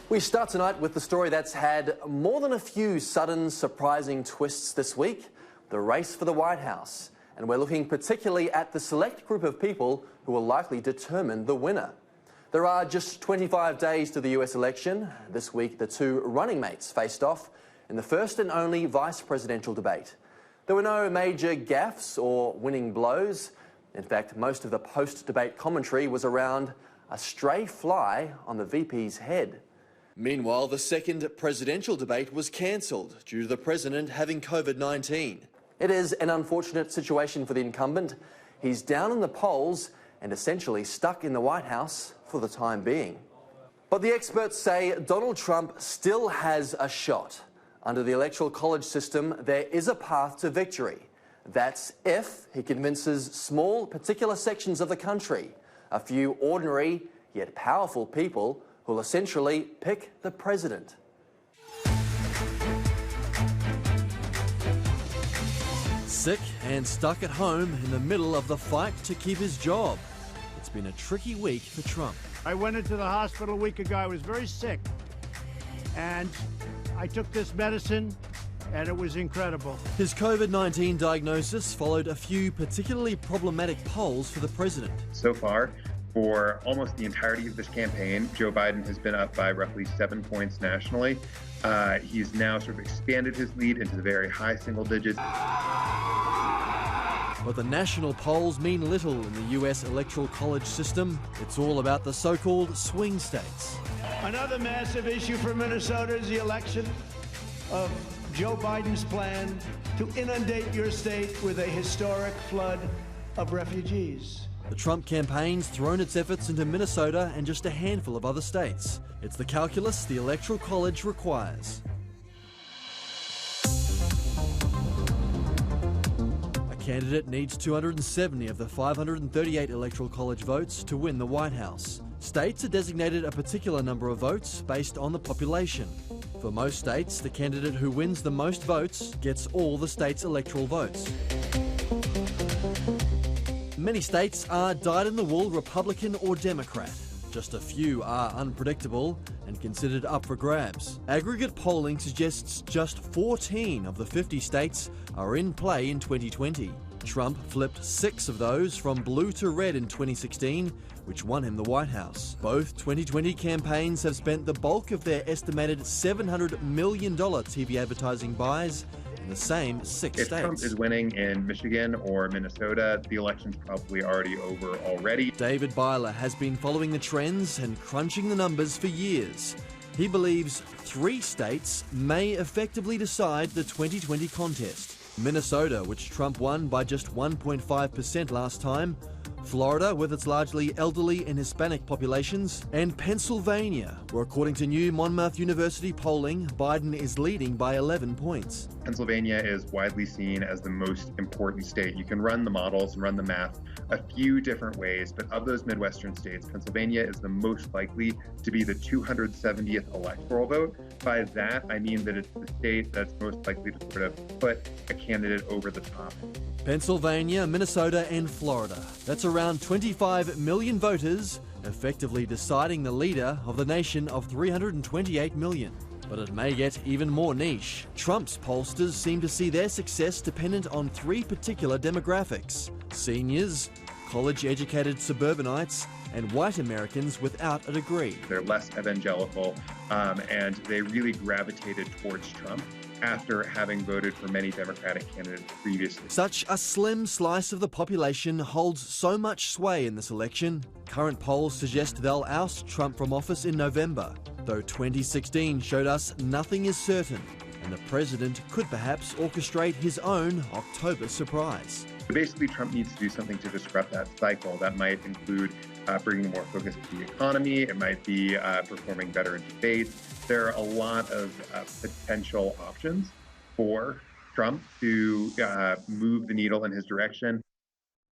We start tonight with the story that's had more than a few sudden, surprising twists this week, the race for the White House. And we're looking particularly at the select group of people who will likely determine the winner. There are just 25 days to the US election. This week, the two running mates faced off in the first and only vice presidential debate. There were no major gaffes or winning blows. In fact, most of the post-debate commentary was around a stray fly on the VP's head. Meanwhile, the second presidential debate was cancelled due to the president having COVID-19. It is an unfortunate situation for the incumbent. He's down in the polls and essentially stuck in the White House for the time being. But the experts say Donald Trump still has a shot. Under the Electoral College system, there is a path to victory. That's if he convinces small, particular sections of the country, a few ordinary yet powerful people who'll essentially pick the president. Sick and stuck at home in the middle of the fight to keep his job. It's been a tricky week for Trump. I went into the hospital a week ago. I was very sick. And I took this medicine, and it was incredible. His COVID-19 diagnosis followed a few particularly problematic polls for the president. So far, for almost the entirety of this campaign, Joe Biden has been up by roughly 7 points nationally. He's now sort of expanded his lead into the very high single digits. But the national polls mean little in the US Electoral College system. It's all about the so-called swing states. Another massive issue for Minnesota is the election of Joe Biden's plan to inundate your state with a historic flood of refugees. The Trump campaign's thrown its efforts into Minnesota and just a handful of other states. It's the calculus the Electoral College requires. A candidate needs 270 of the 538 Electoral College votes to win the White House. States are designated a particular number of votes based on the population. For most states, the candidate who wins the most votes gets all the state's electoral votes. Many states are dyed-in-the-wool Republican or Democrat. Just a few are unpredictable and considered up for grabs. Aggregate polling suggests just 14 of the 50 states are in play in 2020. Trump flipped 6 of those from blue to red in 2016, which won him the White House. Both 2020 campaigns have spent the bulk of their estimated $700 million TV advertising buys in the same 6 states. If Trump is winning in Michigan or Minnesota, the election's probably already over already. David Byler has been following the trends and crunching the numbers for years. He believes 3 states may effectively decide the 2020 contest. Minnesota, which Trump won by just 1.5% last time, Florida, with its largely elderly and Hispanic populations, and Pennsylvania, where according to new Monmouth University polling, Biden is leading by 11 points. Pennsylvania is widely seen as the most important state. You can run the models and run the math a few different ways, but of those Midwestern states, Pennsylvania is the most likely to be the 270th electoral vote. By that, I mean that it's the state that's most likely to sort of put a candidate over the top. Pennsylvania, Minnesota, and Florida. That's around 25 million voters, effectively deciding the leader of the nation of 328 million. But it may get even more niche. Trump's pollsters seem to see their success dependent on 3 particular demographics: seniors, college-educated suburbanites, and white Americans without a degree. They're less evangelical, and they really gravitated towards Trump after having voted for many Democratic candidates previously. Such a slim slice of the population holds so much sway in this election. Current polls suggest they'll oust Trump from office in November, though 2016 showed us nothing is certain, and the president could perhaps orchestrate his own October surprise. Basically, Trump needs to do something to disrupt that cycle. That might include bringing more focus to the economy. It might be performing better in debates. There are a lot of potential options for Trump to move the needle in his direction.